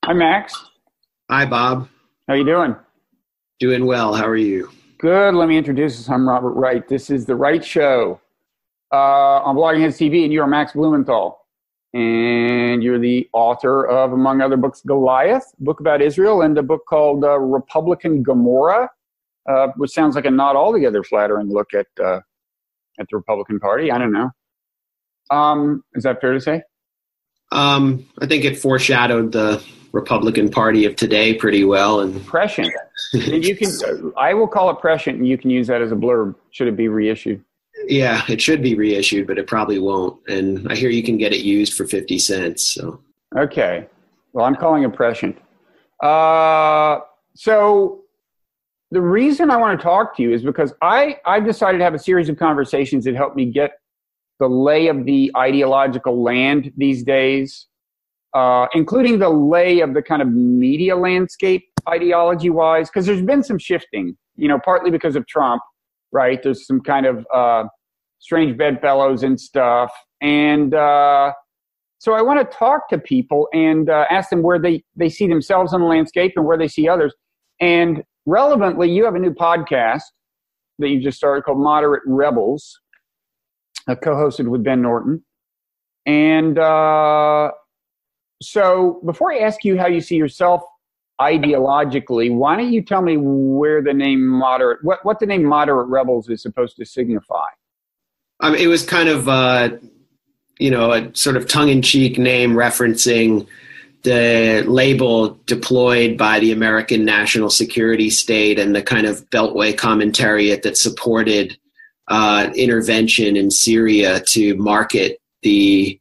Hi, Max. Hi, Bob. How you doing? Doing well. How are you? Good. Let me introduce us. I'm Robert Wright. This is The Wright Show on Blogging Heads TV, and you are Max Blumenthal. And you're the author of, among other books, Goliath, a book about Israel, and a book called Republican Gomorrah, which sounds like a not altogether flattering look at the Republican Party. I don't know. Is that fair to say? I think it foreshadowed the Republican Party of today pretty well. And prescient. And you can, I will call it prescient, and you can use that as a blurb. Should it be reissued? Yeah, it should be reissued, but it probably won't. And I hear you can get it used for 50 cents. So okay, well, I'm calling it prescient. So the reason I want to talk to you is because I've decided to have a series of conversations that help me get the lay of the ideological land these days, including the lay of the kind of media landscape ideology-wise, because there's been some shifting, partly because of Trump, right? There's some kind of strange bedfellows and stuff. And so I want to talk to people and ask them where they see themselves in the landscape and where they see others. And relevantly, you have a new podcast that you just started called Moderate Rebels, co-hosted with Ben Norton. And so before I ask you how you see yourself ideologically, why don't you tell me where the name what the name Moderate Rebels is supposed to signify? it was kind of, a sort of tongue-in-cheek name referencing the label deployed by the American national security state and the kind of Beltway commentariat that supported intervention in Syria to market the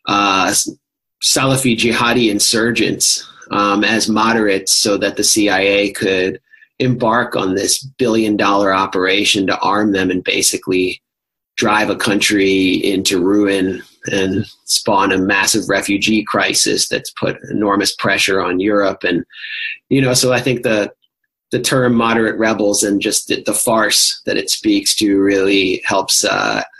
Salafi jihadi insurgents as moderates so that the CIA could embark on this billion-dollar operation to arm them and basically drive a country into ruin and spawn a massive refugee crisis that's put enormous pressure on Europe. And, so I think the term moderate rebels and just the farce that it speaks to really helps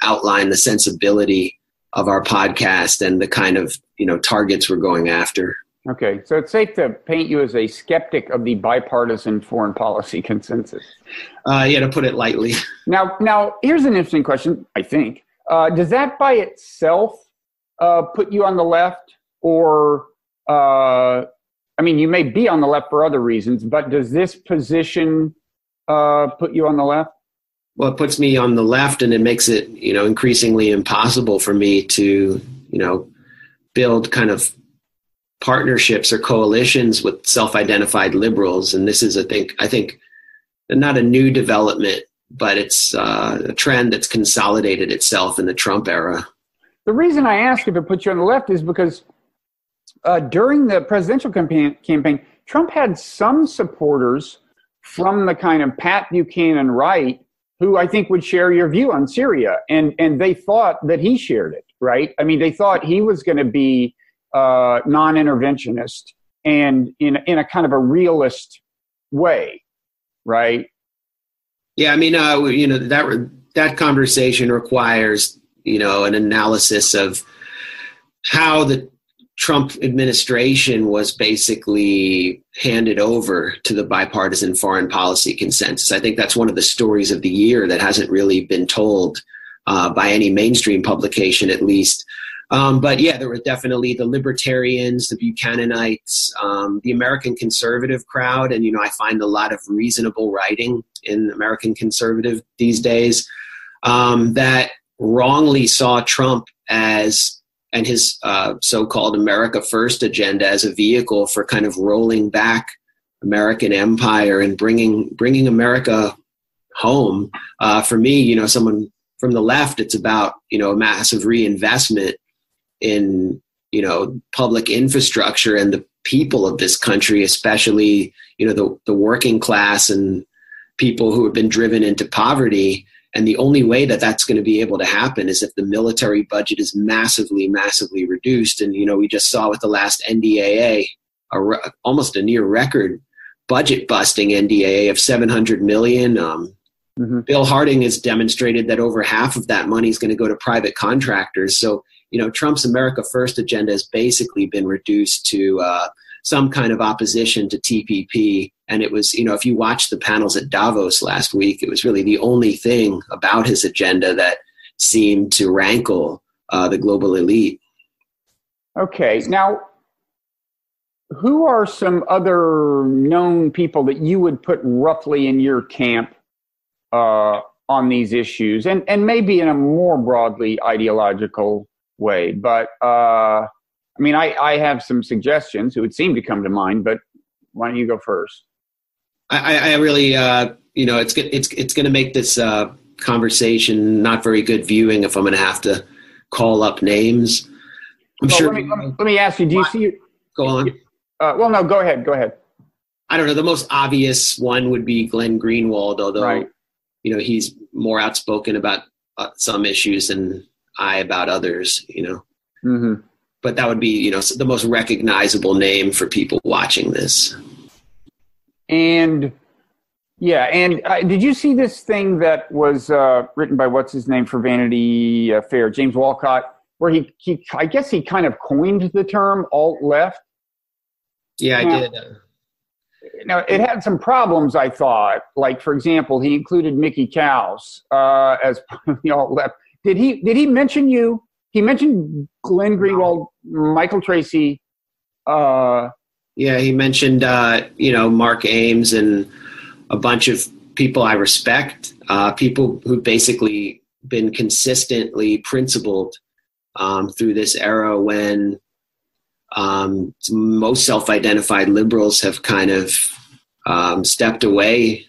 outline the sensibility of our podcast and the kind of, targets we're going after. Okay, so it's safe to paint you as a skeptic of the bipartisan foreign policy consensus. To put it lightly. Now, here's an interesting question, I think. Does that by itself put you on the left? Or, you may be on the left for other reasons, but does this position put you on the left? Well, it puts me on the left, and it makes it, increasingly impossible for me to, build kind of partnerships or coalitions with self-identified liberals. And this is, I think not a new development, but it's a trend that's consolidated itself in the Trump era. The reason I ask if it puts you on the left is because during the presidential campaign, Trump had some supporters from the kind of Pat Buchanan right who I think would share your view on Syria. And they thought that he shared it, right? They thought he was going to be non-interventionist and in a kind of a realist way, right? Yeah, that conversation requires, an analysis of how the Trump administration was basically handed over to the bipartisan foreign policy consensus. I think that's one of the stories of the year that hasn't really been told by any mainstream publication, at least. But yeah, there were definitely the libertarians, the Buchananites, the American conservative crowd. And, I find a lot of reasonable writing in American conservative these days that wrongly saw Trump and his so-called America First agenda as a vehicle for kind of rolling back American empire and bringing America home. For me, someone from the left, it's about, a massive reinvestment in, public infrastructure and the people of this country, especially, the working class and people who have been driven into poverty. And the only way that that's going to be able to happen is if the military budget is massively, massively reduced. And, we just saw with the last NDAA, almost a near record budget busting NDAA of $700 million. Bill Harding has demonstrated that over half of that money is going to go to private contractors. So, Trump's America First agenda has basically been reduced to some kind of opposition to TPP. And it was, if you watch the panels at Davos last week, it was really the only thing about his agenda that seemed to rankle the global elite. Okay. Now, who are some other known people that you would put roughly in your camp on these issues, and maybe in a more broadly ideological way? But I have some suggestions. It would seem to come to mind, but why don't you go first? I really, it's going to make this conversation not very good viewing if I'm going to have to call up names. Let me ask you. Do you see? Go on. No, go ahead. Go ahead. I don't know. The most obvious one would be Glenn Greenwald, although right. He's more outspoken about some issues than I about others. Mm-hmm. But that would be the most recognizable name for people watching this. And did you see this thing that was written by what's his name for Vanity Fair, James Wolcott, where he I guess he kind of coined the term alt-left? Yeah, I did. Now, it had some problems, I thought. Like, for example, he included Mickey Kaus as part of the alt-left. Did he mention you? He mentioned Glenn Greenwald, Michael Tracy. Yeah, he mentioned, Mark Ames and a bunch of people I respect, people who've basically been consistently principled through this era when most self-identified liberals have kind of stepped away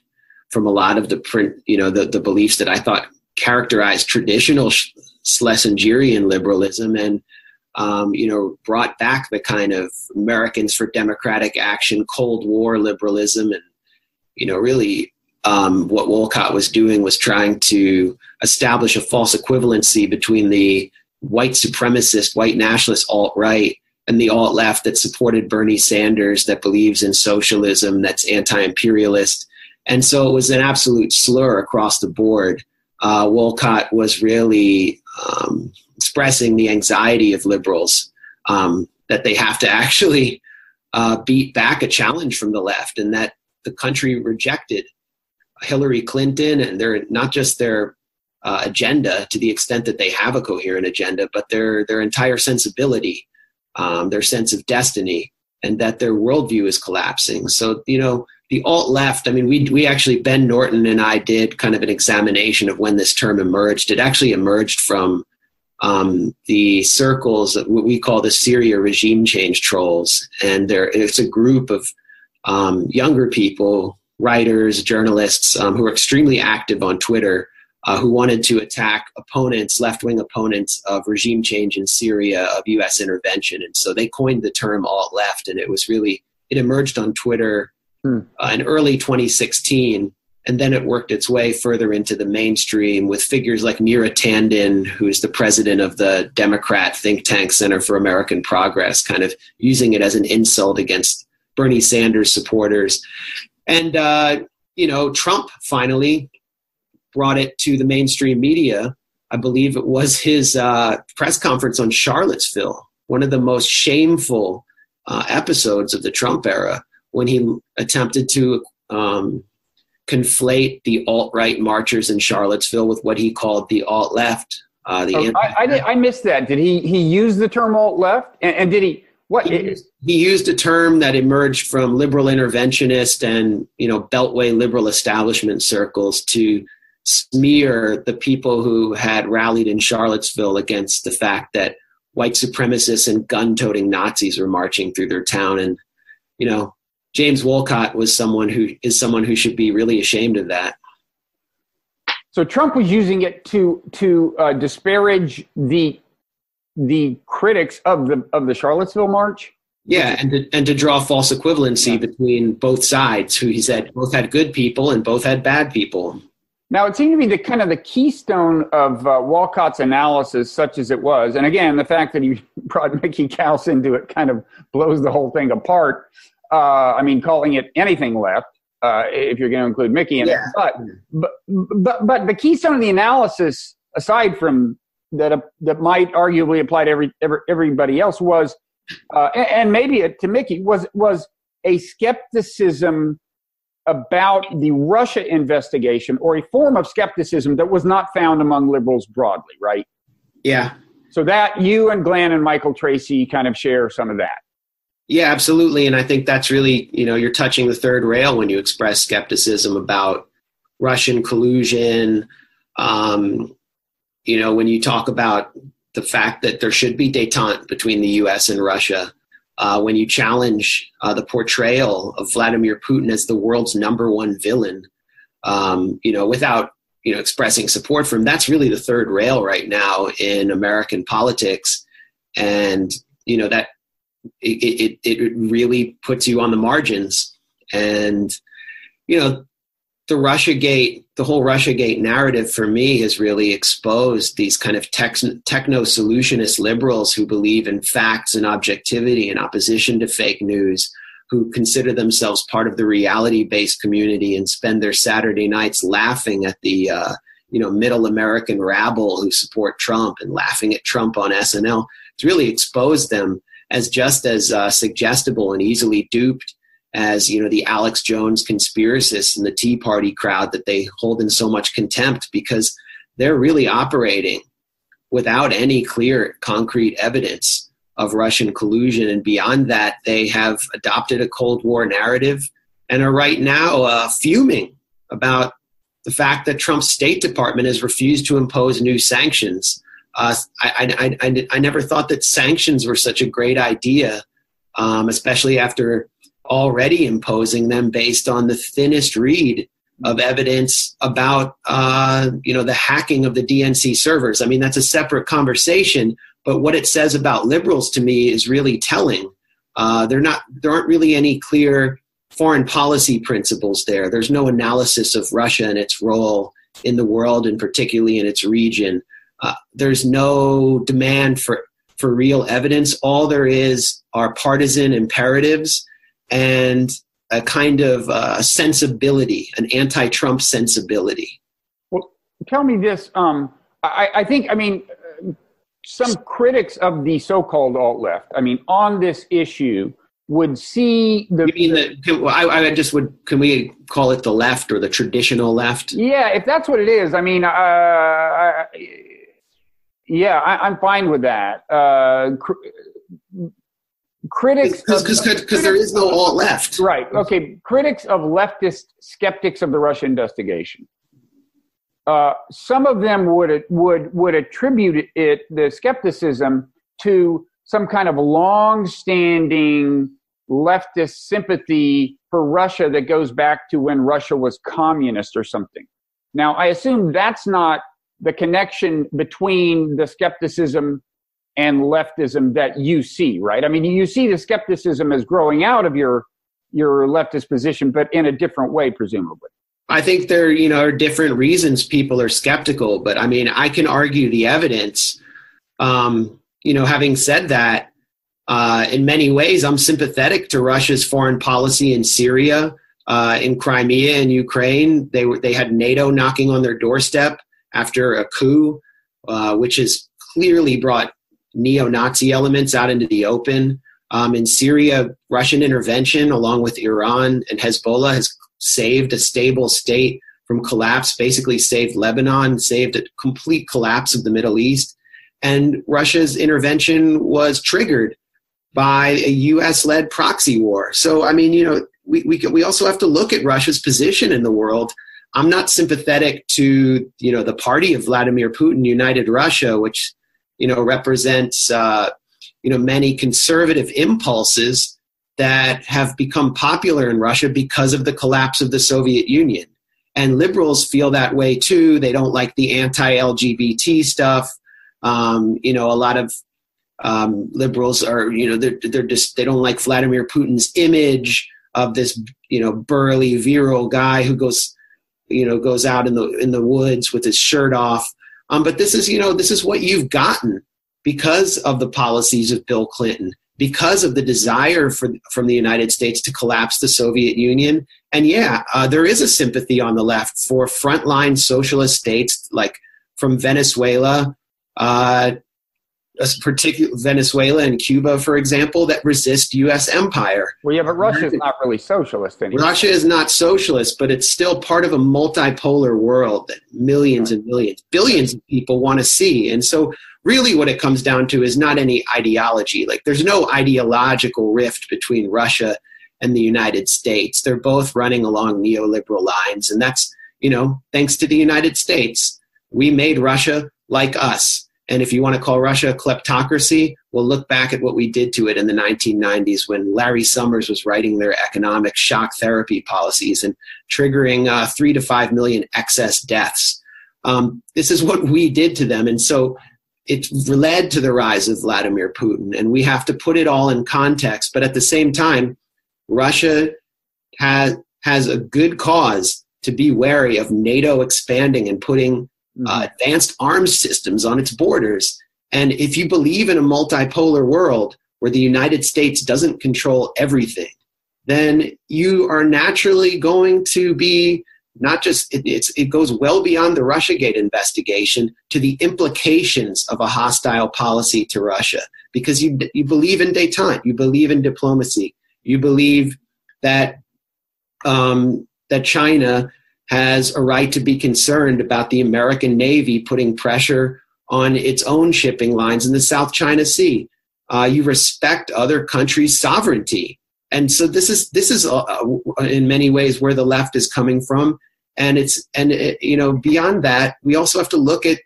from a lot of the beliefs that I thought characterized traditional Schlesingerian liberalism, and brought back the kind of Americans for Democratic Action, Cold War liberalism. And really what Wolcott was doing was trying to establish a false equivalency between the white supremacist, white nationalist alt-right and the alt-left that supported Bernie Sanders, that believes in socialism, that's anti-imperialist. And so it was an absolute slur across the board. Wolcott was really expressing the anxiety of liberals that they have to actually beat back a challenge from the left, and that the country rejected Hillary Clinton and not just their agenda to the extent that they have a coherent agenda, but their entire sensibility, their sense of destiny, and that their worldview is collapsing. So, the alt-left, we actually, Ben Norton and I did kind of an examination of when this term emerged. It actually emerged from the circles of what we call the Syria regime change trolls. And it's a group of younger people, writers, journalists, who are extremely active on Twitter, who wanted to attack left-wing opponents of regime change in Syria, of U.S. intervention. And so they coined the term alt-left, and it emerged on Twitter in early 2016, and then it worked its way further into the mainstream with figures like Neera Tanden, who is the president of the Democrat think tank Center for American Progress, kind of using it as an insult against Bernie Sanders supporters. And, Trump finally brought it to the mainstream media. I believe it was his press conference on Charlottesville, one of the most shameful episodes of the Trump era, when he attempted to conflate the alt-right marchers in Charlottesville with what he called the alt-left. I missed that. Did he use the term alt-left? And did he? What? He used a term that emerged from liberal interventionist and beltway liberal establishment circles to smear the people who had rallied in Charlottesville against the fact that white supremacists and gun-toting Nazis were marching through their town. And James Wolcott was someone who should be really ashamed of that. So Trump was using it to disparage the critics of the Charlottesville march. Yeah, and to draw false equivalency between both sides, who he said both had good people and both had bad people. Now, it seemed to be the keystone of Wolcott's analysis, such as it was. And again, the fact that he brought Mickey Kaus into it kind of blows the whole thing apart. Calling it anything left, if you're going to include Mickey in it. But the keystone of the analysis, aside from that might arguably apply to everybody else, was and maybe to Mickey, was a skepticism about the Russia investigation, or a form of skepticism that was not found among liberals broadly, right? Yeah. So that you and Glenn and Michael Tracy kind of share some of that. Yeah, absolutely. And I think that's really, you're touching the third rail when you express skepticism about Russian collusion. When you talk about the fact that there should be détente between the U.S. and Russia, when you challenge the portrayal of Vladimir Putin as the world's number one villain, without expressing support for him, that's really the third rail right now in American politics, and that it really puts you on the margins. And the whole Russiagate narrative for me has really exposed these kind of techno-solutionist liberals who believe in facts and objectivity in opposition to fake news, who consider themselves part of the reality-based community and spend their Saturday nights laughing at the middle American rabble who support Trump and laughing at Trump on SNL. It's really exposed them as just as suggestible and easily duped as the Alex Jones conspiracists and the Tea Party crowd that they hold in so much contempt, because they're really operating without any clear, concrete evidence of Russian collusion. And beyond that, they have adopted a Cold War narrative and are right now fuming about the fact that Trump's State Department has refused to impose new sanctions. I never thought that sanctions were such a great idea, especially after already imposing them based on the thinnest read of evidence about the hacking of the DNC servers. I mean, that's a separate conversation, but what it says about liberals to me is really telling. There aren't really any clear foreign policy principles there. There's no analysis of Russia and its role in the world, and particularly in its region. There's no demand for real evidence. All there is are partisan imperatives and a kind of sensibility, an anti-Trump sensibility. Well, tell me this. I think, some critics of the so-called alt-left, on this issue, would see the... You mean can we call it the left or the traditional left? Yeah, if that's what it is. I'm fine with that. Critics... Because there is no alt-left. Right, okay. Critics of leftist skeptics of the Russia investigation. Some of them would attribute the skepticism to some kind of long-standing leftist sympathy for Russia that goes back to when Russia was communist or something. Now, I assume that's not the connection between the skepticism and leftism that you see, right? You see the skepticism as growing out of your leftist position, but in a different way, presumably. I think there, are different reasons people are skeptical, but I can argue the evidence. Having said that, in many ways, I'm sympathetic to Russia's foreign policy in Syria, in Crimea and Ukraine. They had NATO knocking on their doorstep after a coup, which has clearly brought neo-Nazi elements out into the open. In Syria, Russian intervention, along with Iran and Hezbollah, has saved a stable state from collapse, basically saved Lebanon, saved a complete collapse of the Middle East. And Russia's intervention was triggered by a U.S.-led proxy war. So, we also have to look at Russia's position in the world. I'm not sympathetic to, the party of Vladimir Putin, United Russia, which, represents, many conservative impulses that have become popular in Russia because of the collapse of the Soviet Union. And liberals feel that way too. They don't like the anti-LGBT stuff. A lot of liberals are, they don't like Vladimir Putin's image of this, burly, virile guy who goes out in the woods with his shirt off. But this is what you've gotten because of the policies of Bill Clinton, because of the desire from the United States to collapse the Soviet Union. And there is a sympathy on the left for frontline socialist states like from Venezuela particular Venezuela and Cuba, for example, that resist U.S. empire. Well, yeah, but Russia's not really socialist anymore. Russia is not socialist, but it's still part of a multipolar world that millions and millions, billions of people want to see. And so really what it comes down to is not any ideology. Like, there's no ideological rift between Russia and the United States. They're both running along neoliberal lines. And that's, thanks to the United States. We made Russia like us. And if you want to call Russia a kleptocracy, we'll look back at what we did to it in the 1990s when Larry Summers was writing their economic shock therapy policies and triggering 3 to 5 million excess deaths. This is what we did to them. And so it led to the rise of Vladimir Putin. And we have to put it all in context. But at the same time, Russia has a good cause to be wary of NATO expanding and putting advanced arms systems on its borders. And if you believe in a multipolar world where the United States doesn't control everything, then you are naturally going to be not just, it goes well beyond the Russiagate investigation to the implications of a hostile policy to Russia, because you believe in détente, you believe in diplomacy, you believe that that China has a right to be concerned about the American Navy putting pressure on its own shipping lines in the South China Sea. You respect other countries' sovereignty. And so this is in many ways where the left is coming from. And beyond that, we also have to look at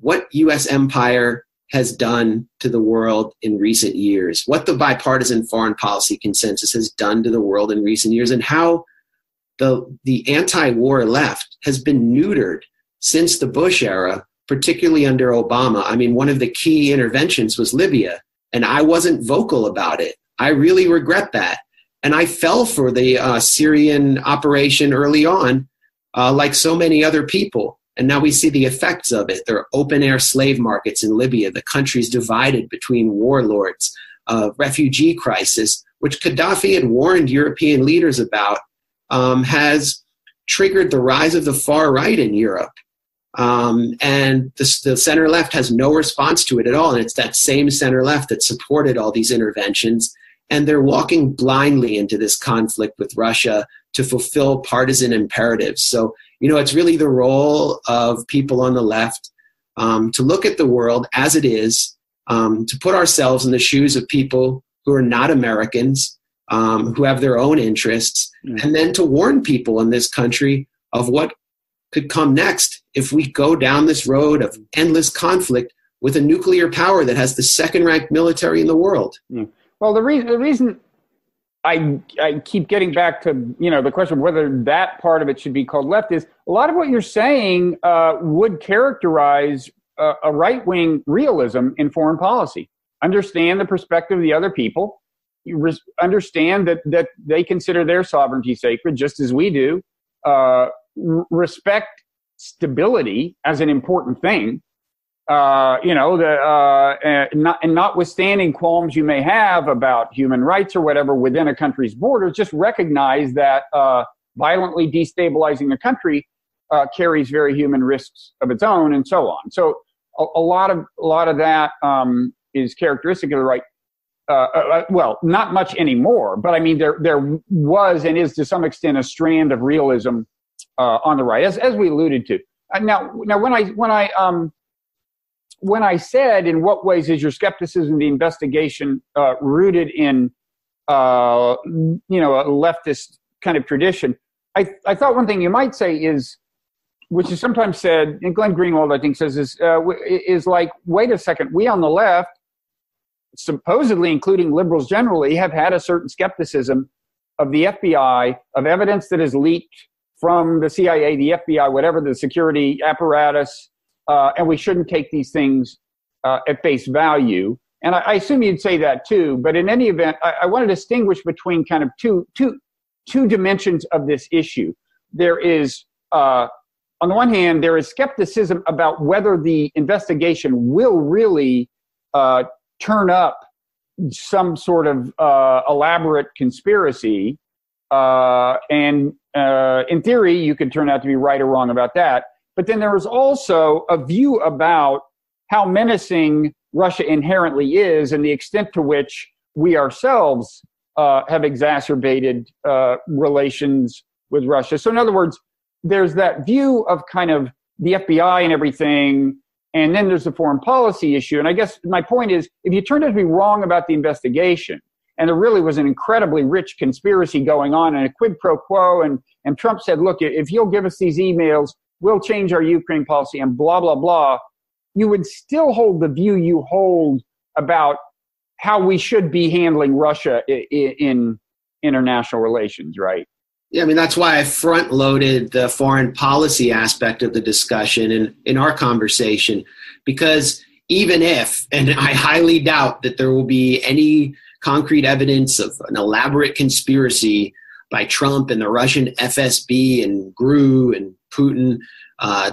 what U.S. empire has done to the world in recent years, what the bipartisan foreign policy consensus has done to the world in recent years, and how the anti-war left has been neutered since the Bush era, particularly under Obama. I mean, one of the key interventions was Libya, and I wasn't vocal about it. I really regret that. And I fell for the Syrian operation early on, like so many other people. And now we see the effects of it. There are open-air slave markets in Libya. The country's divided between warlords, refugee crisis, which Gaddafi had warned European leaders about, has triggered the rise of the far right in Europe. And the center left has no response to it at all. And it's that same center left that supported all these interventions. And they're walking blindly into this conflict with Russia to fulfill partisan imperatives. So, it's really the role of people on the left to look at the world as it is, to put ourselves in the shoes of people who are not Americans, who have their own interests, and then to warn people in this country of what could come next if we go down this road of endless conflict with a nuclear power that has the second-ranked military in the world. Well, the reason I keep getting back to the question of whether that part of it should be called left is a lot of what you're saying would characterize a right-wing realism in foreign policy. Understand the perspective of the other people. You understand that they consider their sovereignty sacred, just as we do. Respect stability as an important thing. Notwithstanding qualms you may have about human rights or whatever within a country's borders, just recognize that violently destabilizing a country carries very human risks of its own, and so on. So a lot of that is characteristic of the right. Well, not much anymore, but I mean, there was and is to some extent a strand of realism on the right, as we alluded to. Now, when I said, in what ways is your skepticism of the investigation rooted in a leftist kind of tradition, I thought one thing you might say is, which is sometimes said, and Glenn Greenwald I think says is like, wait a second, we on the left, supposedly including liberals generally, have had a certain skepticism of the FBI, of evidence that is leaked from the CIA, the FBI, whatever the security apparatus, and we shouldn't take these things at face value. And I assume you'd say that too. But in any event, I want to distinguish between kind of two dimensions of this issue. There is, on the one hand, there is skepticism about whether the investigation will really turn up some sort of elaborate conspiracy. And in theory, you could turn out to be right or wrong about that. But then there is also a view about how menacing Russia inherently is and the extent to which we ourselves have exacerbated relations with Russia. So in other words, there's that view of kind of the FBI and everything, and then there's the foreign policy issue. And I guess my point is, if you turned out to be wrong about the investigation, and there really was an incredibly rich conspiracy going on and a quid pro quo, and Trump said, look, if you'll give us these emails, we'll change our Ukraine policy and blah, blah, blah, you would still hold the view you hold about how we should be handling Russia in international relations, right? Yeah, I mean, that's why I front-loaded the foreign policy aspect of the discussion in our conversation, because even if, and I highly doubt that there will be any concrete evidence of an elaborate conspiracy by Trump and the Russian FSB and GRU and Putin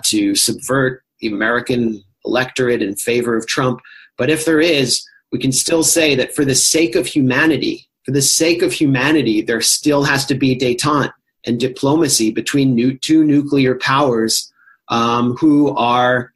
to subvert the American electorate in favor of Trump. But if there is, we can still say that for the sake of humanity, there still has to be détente and diplomacy between two nuclear powers who are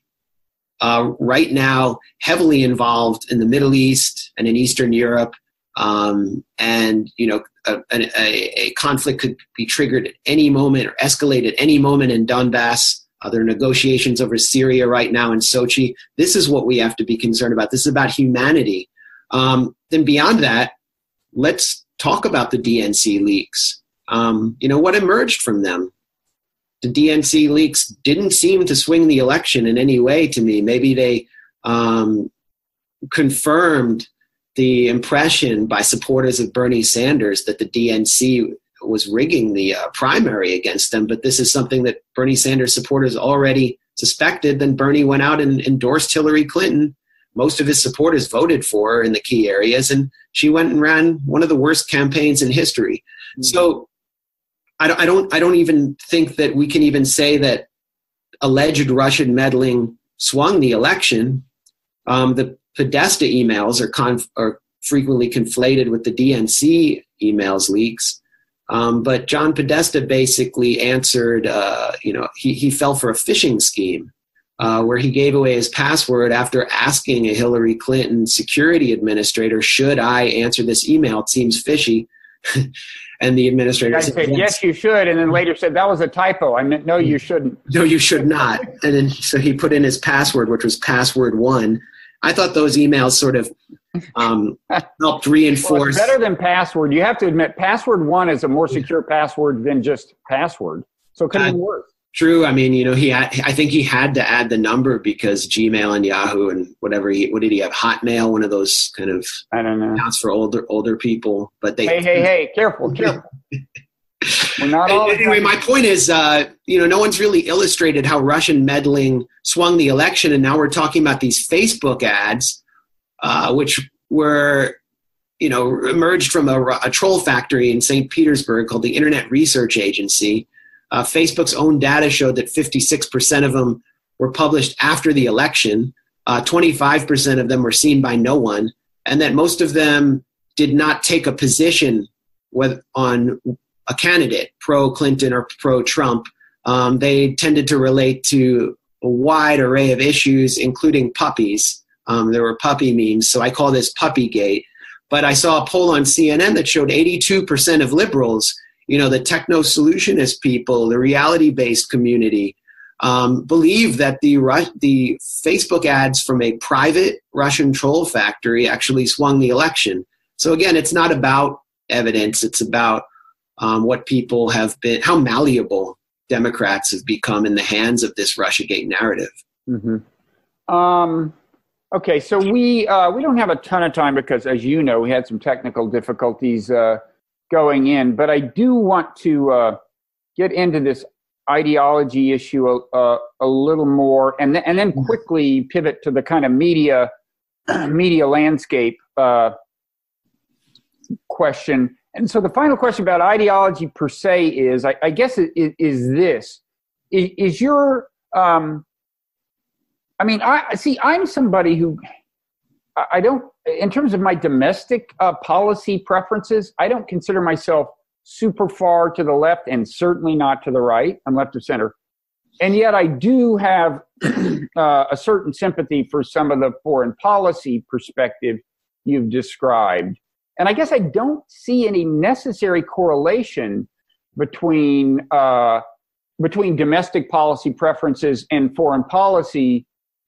right now heavily involved in the Middle East and in Eastern Europe. And, you know, a conflict could be triggered at any moment or escalate at any moment in Donbass. There are negotiations over Syria right now in Sochi. This is what we have to be concerned about. This is about humanity. Then beyond that, let's talk about the DNC leaks. You know, what emerged from them? The DNC leaks didn't seem to swing the election in any way to me. Maybe they confirmed the impression by supporters of Bernie Sanders that the DNC was rigging the primary against them. But this is something that Bernie Sanders supporters already suspected. Then Bernie went out and endorsed Hillary Clinton. Most of his supporters voted for her in the key areas, and she went and ran one of the worst campaigns in history. Mm-hmm. So I don't even think that we can even say that alleged Russian meddling swung the election. The Podesta emails are frequently conflated with the DNC emails leaks. But John Podesta basically answered, he fell for a phishing scheme where he gave away his password after asking a Hillary Clinton security administrator, should I answer this email? It seems fishy. And the administrator said, yes, you should. And then later said, that was a typo. I meant, no, you shouldn't. No, you should not. And then so he put in his password, which was password 1. I thought those emails sort of helped reinforce. Well, it's better than password. You have to admit, password 1 is a more secure password than just password. So it could have been worse. True. I mean, I think he had to add the number because Gmail and Yahoo and what did he have? Hotmail, one of those kind of, I don't know, accounts for older people. But they hey, careful. We're not all. Anyway, my point is, no one's really illustrated how Russian meddling swung the election, and now we're talking about these Facebook ads, which were, emerged from a troll factory in St. Petersburg called the Internet Research Agency. Facebook's own data showed that 56% of them were published after the election, 25% of them were seen by no one, and that most of them did not take a position on a candidate, pro-Clinton or pro-Trump. They tended to relate to a wide array of issues, including puppies. There were puppy memes, so I call this Puppygate. But I saw a poll on CNN that showed 82% of liberals, the techno-solutionist people, the reality-based community, believe that the Facebook ads from a private Russian troll factory actually swung the election. So again, it's not about evidence. It's about what people have been, how malleable Democrats have become in the hands of this Russiagate narrative. Mm-hmm. Okay, so we don't have a ton of time because, as you know, we had some technical difficulties going in, but I do want to get into this ideology issue a little more, and then quickly pivot to the kind of media landscape question. And so the final question about ideology per se is, I guess, is this: is your I'm somebody who I don't, in terms of my domestic policy preferences, I don't consider myself super far to the left and certainly not to the right. I'm left of center. And yet I do have a certain sympathy for some of the foreign policy perspective you've described. And I guess I don't see any necessary correlation between domestic policy preferences and foreign policy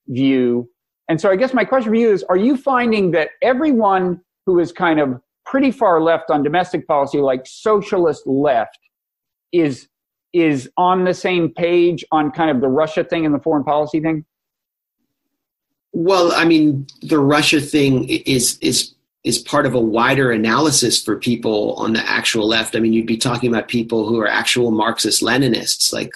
view. And so I guess my question for you is, are you finding that everyone who is kind of pretty far left on domestic policy, like socialist left, is on the same page on kind of the Russia thing and the foreign policy thing? Well, I mean, the Russia thing is part of a wider analysis for people on the actual left. I mean, you'd be talking about people who are actual Marxist-Leninists, like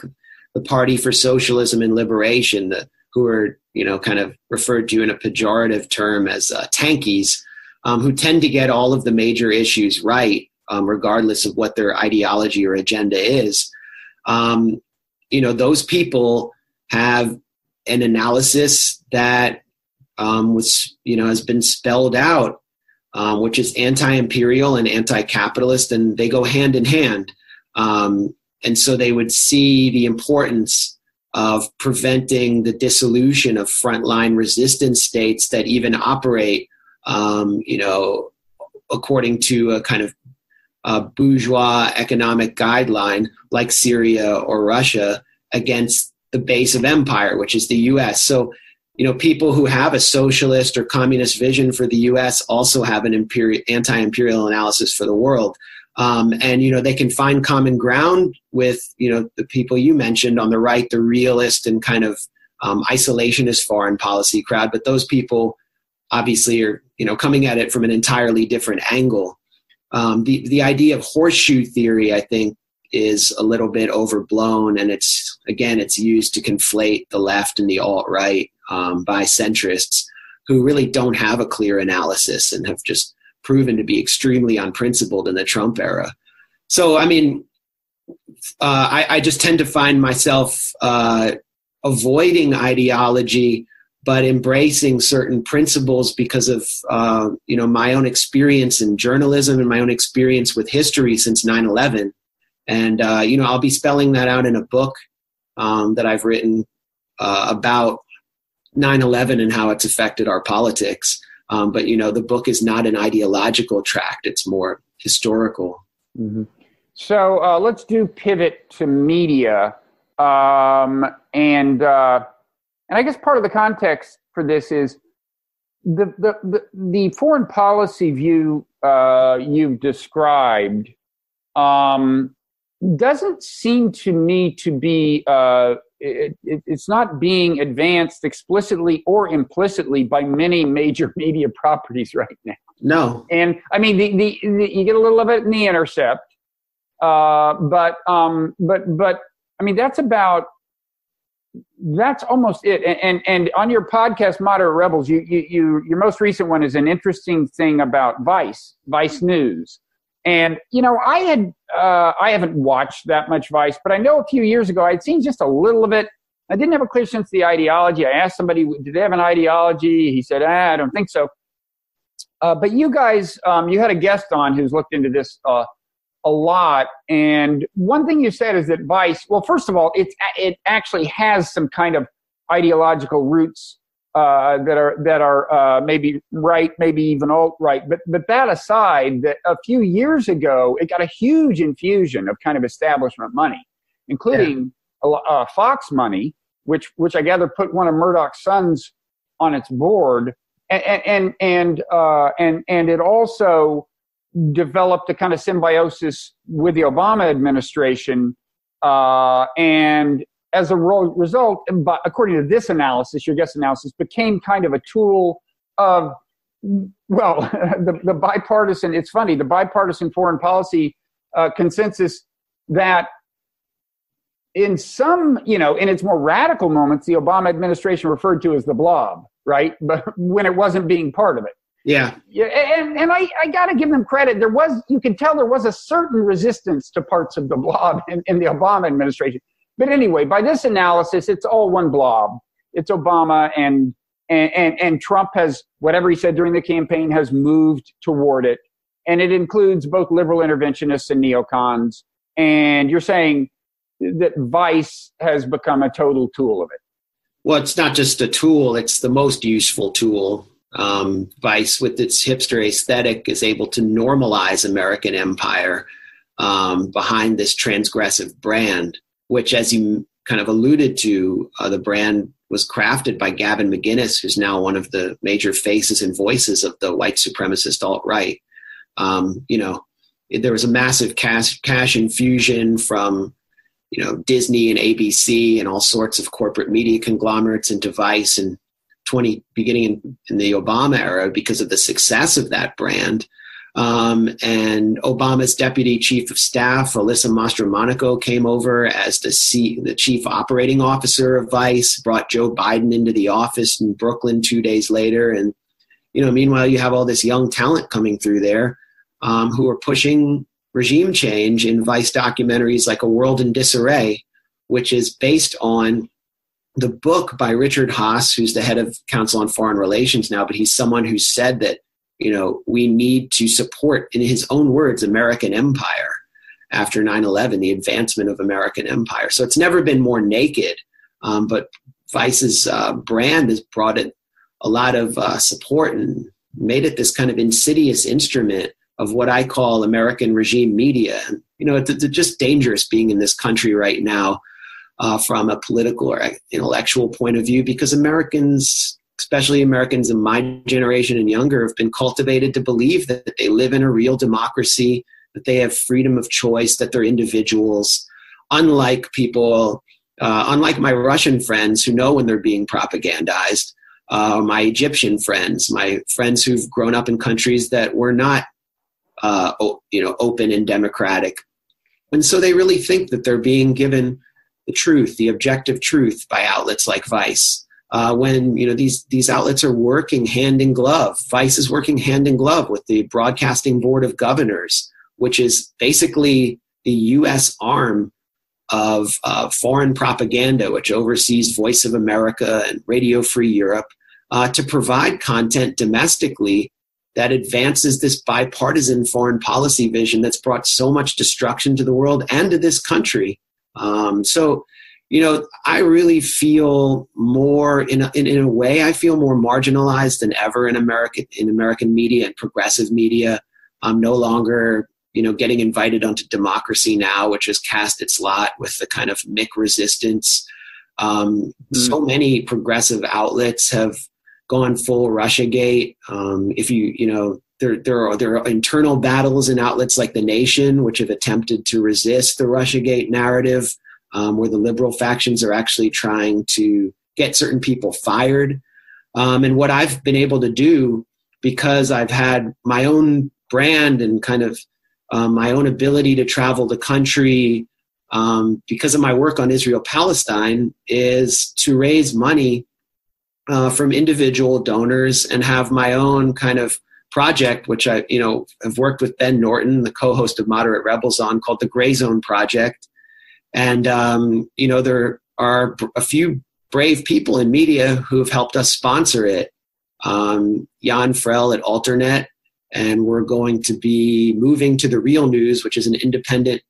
the Party for Socialism and Liberation, who are, kind of referred to in a pejorative term as tankies, who tend to get all of the major issues right, regardless of what their ideology or agenda is. Those people have an analysis that has been spelled out, which is anti-imperial and anti-capitalist, and they go hand in hand. And so they would see the importance of preventing the dissolution of frontline resistance states that even operate, according to a kind of bourgeois economic guideline like Syria or Russia against the base of empire, which is the U.S. So, people who have a socialist or communist vision for the U.S. also have an anti-imperial analysis for the world. And, they can find common ground with, the people you mentioned on the right, the realist and kind of isolationist foreign policy crowd. But those people obviously are, coming at it from an entirely different angle. The idea of horseshoe theory, I think, is a little bit overblown, and it's used to conflate the left and the alt-right by centrists who really don't have a clear analysis and have just proven to be extremely unprincipled in the Trump era. So, I mean, I just tend to find myself avoiding ideology, but embracing certain principles because of, my own experience in journalism and my own experience with history since 9/11. And, I'll be spelling that out in a book that I've written about 9/11 and how it's affected our politics. But, the book is not an ideological tract. It's more historical. Mm-hmm. So let's do pivot to media. And I guess part of the context for this is the foreign policy view you've described doesn't seem to me to be it's not being advanced explicitly or implicitly by many major media properties right now. No. And I mean, you get a little of it in The Intercept, but I mean, that's almost it. And on your podcast, Moderate Rebels, your most recent one is an interesting thing about Vice News. And, I haven't watched that much Vice, but I know a few years ago I'd seen just a little of it. I didn't have a clear sense of the ideology. I asked somebody, did they have an ideology? He said, I don't think so. But you guys, you had a guest on who's looked into this a lot. And one thing you said is that Vice, well, first of all, it actually has some kind of ideological roots that are maybe right, maybe even alt-right. But that aside, that a few years ago, it got a huge infusion of kind of establishment money, including Fox money, which I gather put one of Murdoch's sons on its board, and it also developed a kind of symbiosis with the Obama administration, and as a result, according to this analysis, your guest analysis, became kind of a tool of, well, the bipartisan, it's funny, the bipartisan foreign policy consensus that in some, in its more radical moments, the Obama administration referred to as the blob, right? But when it wasn't being part of it. Yeah. Yeah, and I got to give them credit. You can tell there was a certain resistance to parts of the blob in the Obama administration. But anyway, by this analysis, it's all one blob. It's Obama, and Trump has, whatever he said during the campaign, has moved toward it. And it includes both liberal interventionists and neocons. And you're saying that Vice has become a total tool of it? Well, it's not just a tool, it's the most useful tool. Vice, with its hipster aesthetic, is able to normalize American empire behind this transgressive brand, which, as you kind of alluded to, the brand was crafted by Gavin McInnes, who's now one of the major faces and voices of the white supremacist alt-right. There was a massive cash infusion from Disney and ABC and all sorts of corporate media conglomerates into Vice and beginning in the Obama era because of the success of that brand. And Obama's deputy chief of staff, Alyssa Mastromonaco, came over as the chief operating officer of Vice, brought Joe Biden into the office in Brooklyn 2 days later. And, meanwhile, you have all this young talent coming through there who are pushing regime change in Vice documentaries like A World in Disarray, which is based on the book by Richard Haas, who's the head of Council on Foreign Relations now, but he's someone who said that, we need to support, in his own words, American empire after 9/11, the advancement of American empire. So it's never been more naked, but Vice's brand has brought it a lot of support and made it this kind of insidious instrument of what I call American regime media. And, it's just dangerous being in this country right now from a political or intellectual point of view, because Americans, especially Americans in my generation and younger, have been cultivated to believe that they live in a real democracy, that they have freedom of choice, that they're individuals, unlike my Russian friends who know when they're being propagandized, my Egyptian friends, my friends who've grown up in countries that were not open and democratic. And so they really think that they're being given the truth, the objective truth, by outlets like Vice. When these outlets are working hand in glove. Vice is working hand in glove with the Broadcasting Board of Governors, which is basically the U.S. arm of foreign propaganda, which oversees Voice of America and Radio Free Europe, to provide content domestically that advances this bipartisan foreign policy vision that's brought so much destruction to the world and to this country. I really feel more, in a way, I feel more marginalized than ever in American media and progressive media. I'm no longer, getting invited onto Democracy Now!, which has cast its lot with the kind of Mick resistance. So many progressive outlets have gone full Russiagate. There are internal battles in outlets like The Nation, which have attempted to resist the Russiagate narrative, where the liberal factions are actually trying to get certain people fired. And what I've been able to do, because I've had my own brand and kind of my own ability to travel the country, because of my work on Israel-Palestine, is to raise money from individual donors and have my own kind of project, which I, have worked with Ben Norton, the co-host of Moderate Rebels, on, called the Gray Zone Project. And, there are a few brave people in media who have helped us sponsor it. Jan Frell at Alternet, and we're going to be moving to The Real News, which is an independent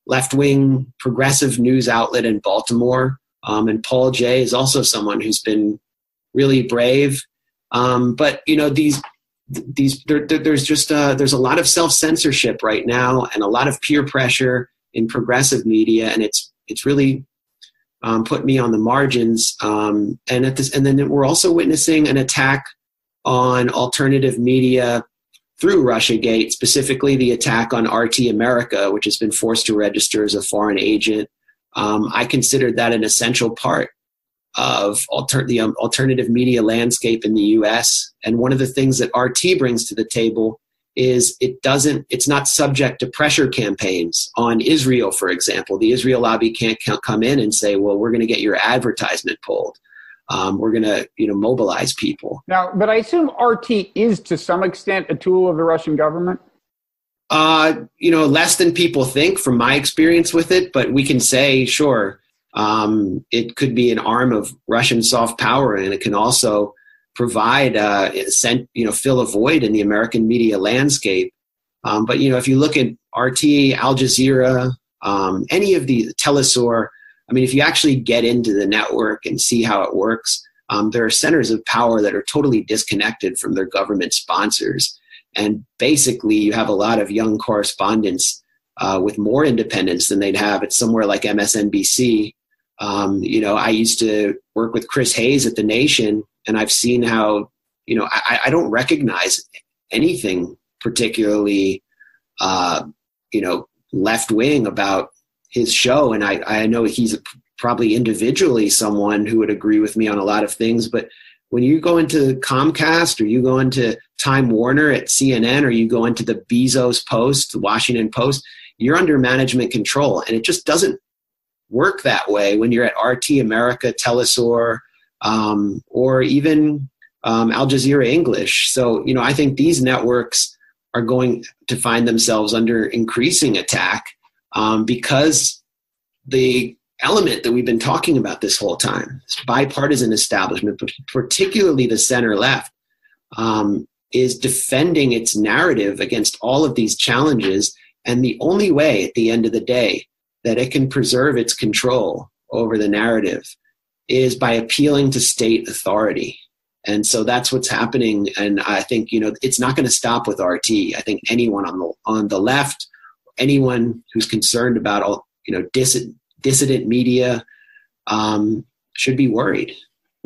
left-wing progressive news outlet in Baltimore. And Paul Jay is also someone who's been really brave. But there's a lot of self-censorship right now and a lot of peer pressure in progressive media, and it's really put me on the margins. And then we're also witnessing an attack on alternative media through Russiagate, specifically the attack on RT America, which has been forced to register as a foreign agent. I considered that an essential part of the alternative media landscape in the U.S. And one of the things that RT brings to the table is it's not subject to pressure campaigns on Israel, for example. The Israel lobby can't come in and say, well, we're going to get your advertisement pulled. We're going to, mobilize people. Now, but I assume RT is to some extent a tool of the Russian government? Less than people think from my experience with it, but we can say, sure, it could be an arm of Russian soft power, and it can also provide, fill a void in the American media landscape. But, if you look at RT, Al Jazeera, any of the Telesur. I mean, if you actually get into the network and see how it works, there are centers of power that are totally disconnected from their government sponsors. And basically, you have a lot of young correspondents with more independence than they'd have at somewhere like MSNBC. I used to work with Chris Hayes at The Nation, and I've seen how, I don't recognize anything particularly, left-wing about his show. And I know he's probably individually someone who would agree with me on a lot of things, but when you go into Comcast or you go into Time Warner at CNN or you go into the Bezos Post, the Washington Post, you're under management control. And it just doesn't work that way when you're at RT America, Telesur, or even Al Jazeera English. So, I think these networks are going to find themselves under increasing attack because the element that we've been talking about this whole time, this bipartisan establishment, but particularly the center left, is defending its narrative against all of these challenges. And the only way at the end of the day that it can preserve its control over the narrative is by appealing to state authority. And so that's what's happening. And I think, it's not going to stop with RT. I think anyone on the left, anyone who's concerned about all, dissident media should be worried.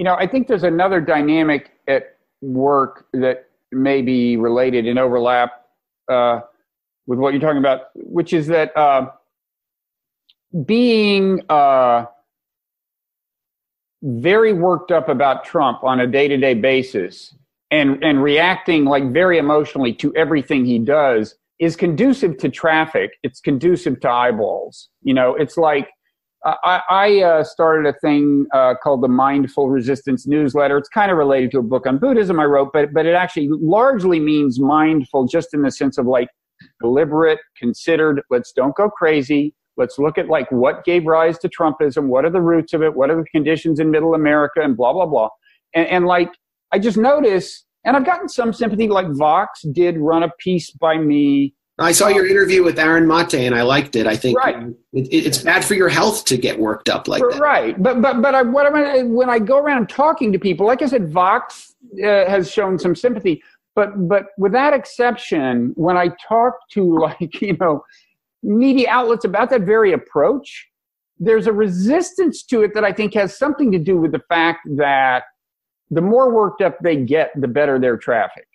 I think there's another dynamic at work that may be related and overlap with what you're talking about, which is that being very worked up about Trump on a day-to-day basis and reacting like very emotionally to everything he does is conducive to traffic. It's conducive to eyeballs. It's like I started a thing called the Mindful Resistance newsletter. It's kind of related to a book on Buddhism I wrote, but it actually largely means mindful just in the sense of like deliberate, considered, let's don't go crazy. Let's look at like what gave rise to Trumpism. What are the roots of it? What are the conditions in middle America and blah, blah, blah. And like, I just noticed, and I've gotten some sympathy, like Vox did run a piece by me. I saw your interview with Aaron Mate and I liked it. I think right. It's bad for your health to get worked up like that. Right. But when I go around talking to people, like I said, Vox has shown some sympathy. But with that exception, when I talk to media outlets about that very approach, there's a resistance to it that I think has something to do with the fact that the more worked up they get, the better their traffic.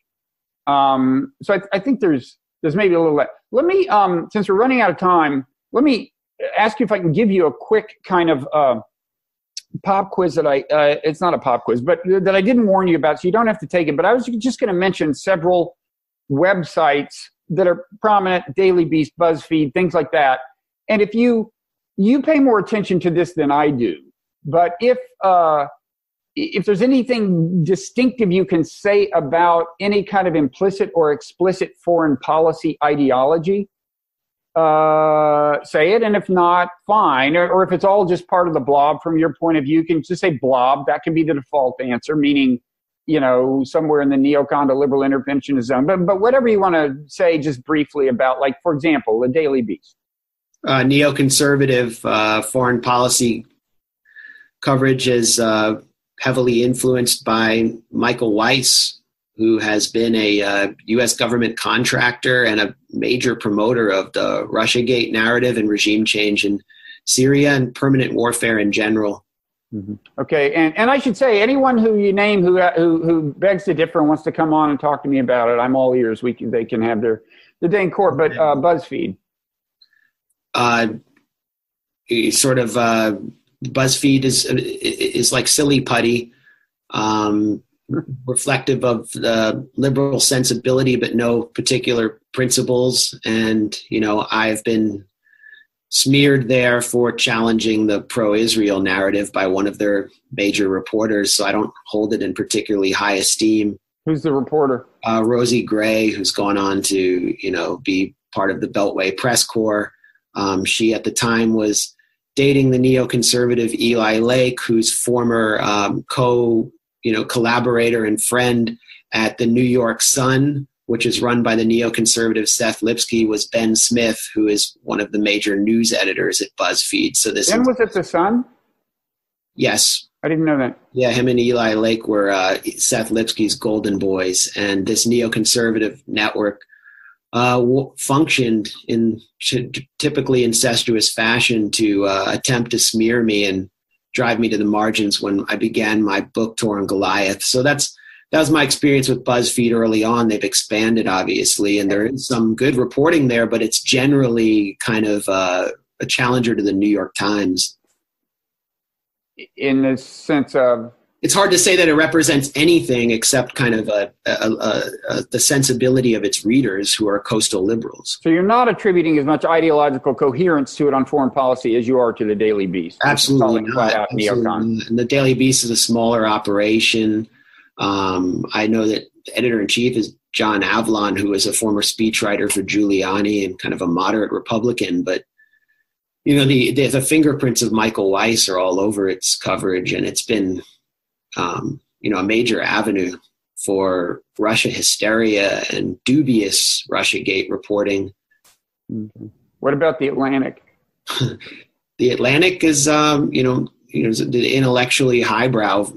So I think there's maybe a little less. Let me, since we're running out of time, let me ask you if I can give you a quick kind of pop quiz that it's not a pop quiz, but that I didn't warn you about, so you don't have to take it. But I was just going to mention several websites that are prominent, Daily Beast, BuzzFeed, things like that. And if you pay more attention to this than I do, but if there's anything distinctive you can say about any kind of implicit or explicit foreign policy ideology, say it. And if not, fine. Or if it's all just part of the blob from your point of view, you can just say blob. That can be the default answer, meaning somewhere in the neocon to liberal interventionist zone. But whatever you want to say just briefly about, like, for example, the Daily Beast. Neoconservative foreign policy coverage is heavily influenced by Michael Weiss, who has been a U.S. government contractor and a major promoter of the Russiagate narrative and regime change in Syria and permanent warfare in general. Mm-hmm. Okay, and I should say, anyone who you name who begs to differ and wants to come on and talk to me about it, I'm all ears. They can have their day in court. But BuzzFeed, BuzzFeed is like silly putty, reflective of the liberal sensibility, but no particular principles. And I've been smeared there for challenging the pro-Israel narrative by one of their major reporters, so I don't hold it in particularly high esteem. Who's the reporter? Rosie Gray, who's gone on to, be part of the Beltway Press Corps. She at the time was dating the neoconservative Eli Lake, whose former collaborator and friend at the New York Sun, which is run by the neoconservative Seth Lipsky, was Ben Smith, who is one of the major news editors at BuzzFeed. So this Ben was at the Sun? Yes. I didn't know that. Yeah, him and Eli Lake were Seth Lipsky's golden boys, and this neoconservative network functioned in typically incestuous fashion to attempt to smear me and drive me to the margins when I began my book tour on Goliath. So that was my experience with BuzzFeed early on. They've expanded, obviously, and there is some good reporting there, but it's generally kind of a challenger to the New York Times. In the sense of? It's hard to say that it represents anything except kind of the sensibility of its readers, who are coastal liberals. So you're not attributing as much ideological coherence to it on foreign policy as you are to the Daily Beast. Absolutely not. And the Daily Beast is a smaller operation. I know that the editor-in-chief is John Avlon, who is a former speechwriter for Giuliani and kind of a moderate Republican, but the fingerprints of Michael Weiss are all over its coverage, and it's been, a major avenue for Russia hysteria and dubious Russiagate reporting. Mm-hmm. What about the Atlantic? The Atlantic is, the intellectually highbrow,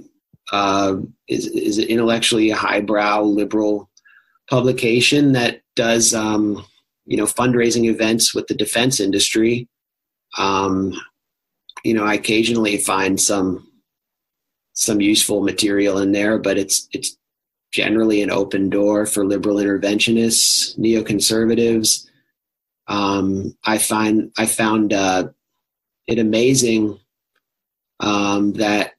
is an intellectually highbrow liberal publication that does, fundraising events with the defense industry. I occasionally find some useful material in there, but it's generally an open door for liberal interventionists, neoconservatives. I found it amazing that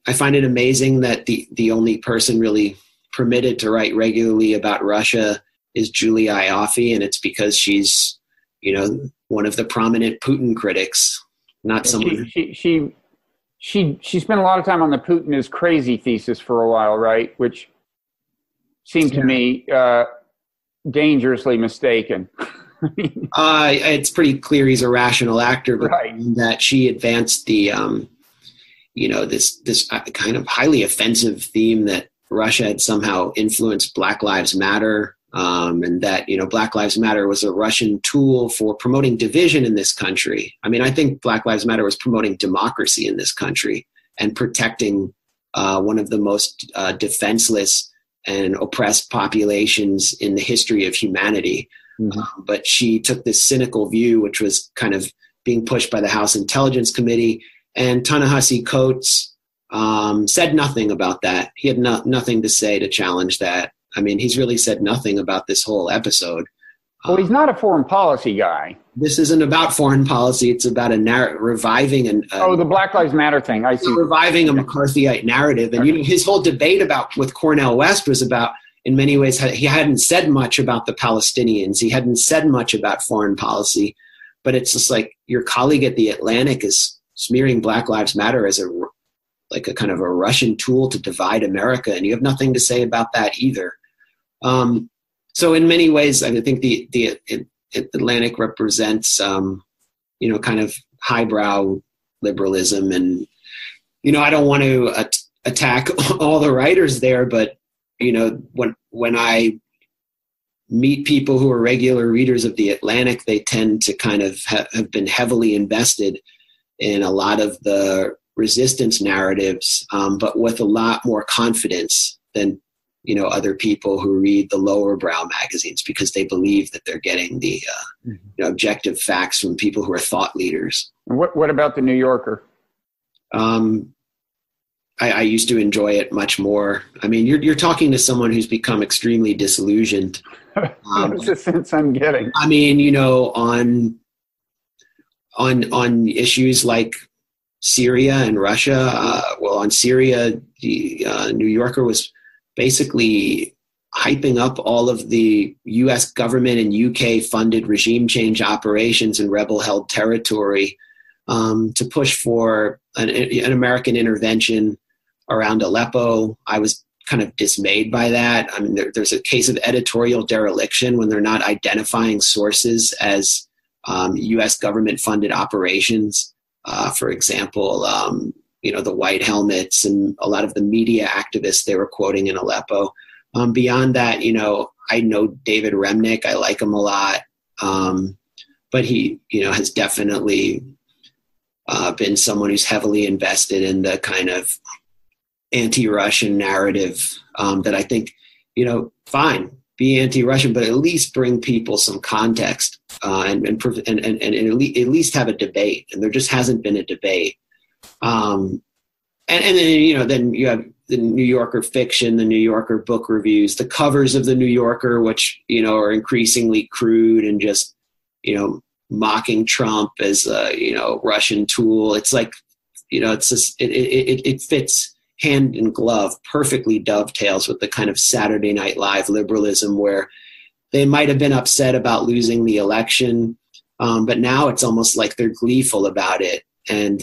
the only person really permitted to write regularly about Russia is Julia Ioffe, and it's because she's one of the prominent Putin critics, not someone. She spent a lot of time on the Putin is crazy thesis for a while, right? Which seemed to me dangerously mistaken. It's pretty clear he's a rational actor, but right. That she advanced the, this kind of highly offensive theme that Russia had somehow influenced Black Lives Matter. And that, Black Lives Matter was a Russian tool for promoting division in this country. I mean, I think Black Lives Matter was promoting democracy in this country and protecting one of the most defenseless and oppressed populations in the history of humanity. Mm-hmm. But she took this cynical view, which was kind of being pushed by the House Intelligence Committee. And Ta-Nehisi Coates said nothing about that. He had nothing to say to challenge that. I mean, he's really said nothing about this whole episode. Well, he's not a foreign policy guy. This isn't about foreign policy. It's about reviving the Black Lives Matter thing. I see. Reviving a McCarthyite narrative. And his whole debate with Cornel West was about, in many ways, he hadn't said much about the Palestinians. He hadn't said much about foreign policy. But it's just like your colleague at the Atlantic is smearing Black Lives Matter as a kind of a Russian tool to divide America, and you have nothing to say about that either. So in many ways, I think the Atlantic represents, kind of highbrow liberalism, and I don't want to attack all the writers there, but when I meet people who are regular readers of the Atlantic, they tend to kind of have been heavily invested in a lot of the resistance narratives, but with a lot more confidence than other people who read the lower brow magazines, because they believe that they're getting the objective facts from people who are thought leaders. What about the New Yorker? I used to enjoy it much more. I mean, you're talking to someone who's become extremely disillusioned. That's the sense I'm getting. I mean, on issues like Syria and Russia. On Syria, the New Yorker was basically hyping up all of the U.S. government and UK-funded regime change operations in rebel-held territory to push for an American intervention around Aleppo. I was kind of dismayed by that. I mean, there's a case of editorial dereliction when they're not identifying sources as U.S. government-funded operations. For example, the White Helmets and a lot of the media activists they were quoting in Aleppo. Beyond that, I know David Remnick. I like him a lot. But he, has definitely been someone who's heavily invested in the kind of anti-Russian narrative that I think, fine, be anti-Russian, but at least bring people some context and at least have a debate. And there just hasn't been a debate. And then you have the New Yorker fiction, the New Yorker book reviews, the covers of the New Yorker, which, are increasingly crude and just, mocking Trump as a, Russian tool. It's like, it's just, it fits hand in glove, perfectly dovetails with the kind of Saturday Night Live liberalism where they might have been upset about losing the election, but now it's almost like they're gleeful about it. And,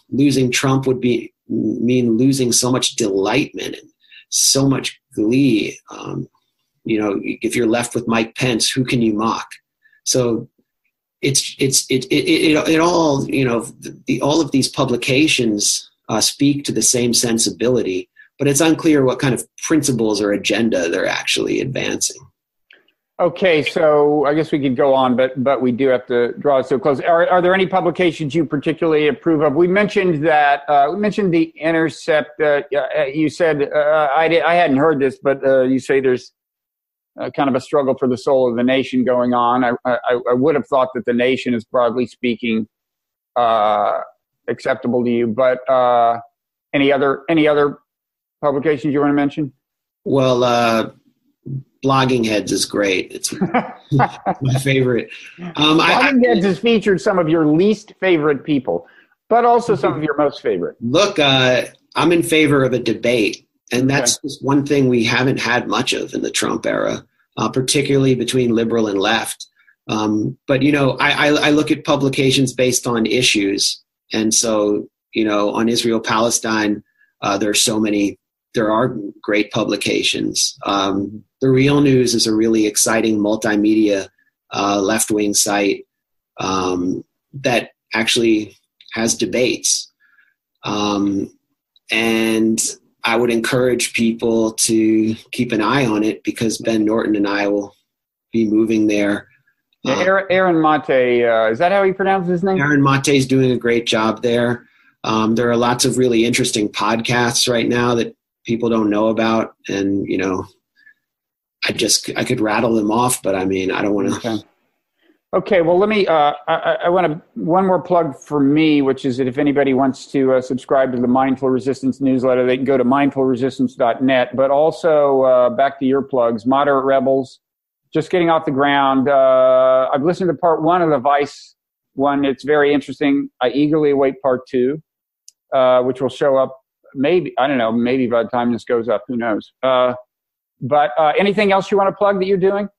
losing Trump would mean losing so much delightment and so much glee. If you're left with Mike Pence, who can you mock? So it all, all of these publications speak to the same sensibility, but it's unclear what kind of principles or agenda they're actually advancing. Okay, so I guess we could go on, but we do have to draw it so close. Are there any publications you particularly approve of? We mentioned that the Intercept. You said I hadn't heard this, but you say there's kind of a struggle for the soul of the nation going on. I would have thought that the Nation is broadly speaking acceptable to you, but any other publications you want to mention? Well, Blogging Heads is great. It's my favorite. Blogging Heads has featured some of your least favorite people, but also some of your most favorite. Look, I'm in favor of a debate, and that's just one thing we haven't had much of in the Trump era, particularly between liberal and left. But, I look at publications based on issues. And so, on Israel-Palestine, there are great publications. The Real News is a really exciting multimedia left-wing site that actually has debates. And I would encourage people to keep an eye on it because Ben Norton and I will be moving there. Yeah, Aaron Mate, is that how he pronounces his name? Aaron Mate is doing a great job there. There are lots of really interesting podcasts right now that people don't know about. And, I could rattle them off, but I don't want to. Okay. Well, let me, I want one more plug for me, which is that if anybody wants to subscribe to the Mindful Resistance newsletter, they can go to mindfulresistance.net, but also back to your plugs, Moderate Rebels, just getting off the ground. I've listened to part 1 of the Vice one. It's very interesting. I eagerly await part 2, which will show up maybe by the time this goes up, who knows? But anything else you want to plug that you're doing?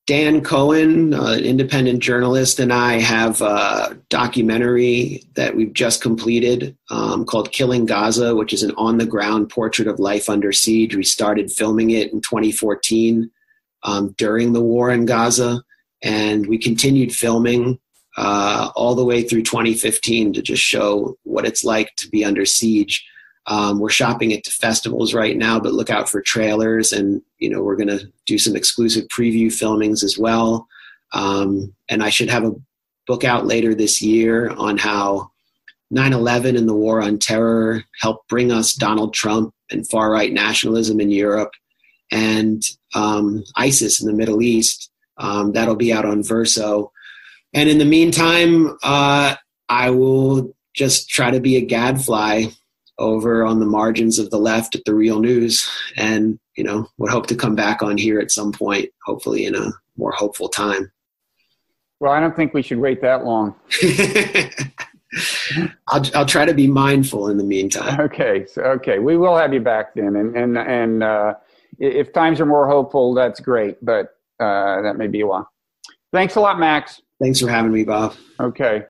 Dan Cohen, independent journalist, and I have a documentary that we've just completed called Killing Gaza, which is an on-the-ground portrait of life under siege. We started filming it in 2014 during the war in Gaza, and we continued filming all the way through 2015 to just show what it's like to be under siege. We're shopping it to festivals right now, but look out for trailers, and we're going to do some exclusive preview filmings as well. And I should have a book out later this year on how 9/11 and the war on terror helped bring us Donald Trump and far-right nationalism in Europe and ISIS in the Middle East. That'll be out on Verso. And in the meantime, I will just try to be a gadfly over on the margins of the left at the Real News, and would hope to come back on here at some point, hopefully in a more hopeful time. Well, I don't think we should wait that long. I'll try to be mindful in the meantime. Okay, we will have you back then, and if times are more hopeful, that's great, but that may be a while. Thanks a lot, Max. Thanks for having me, Bob. Okay.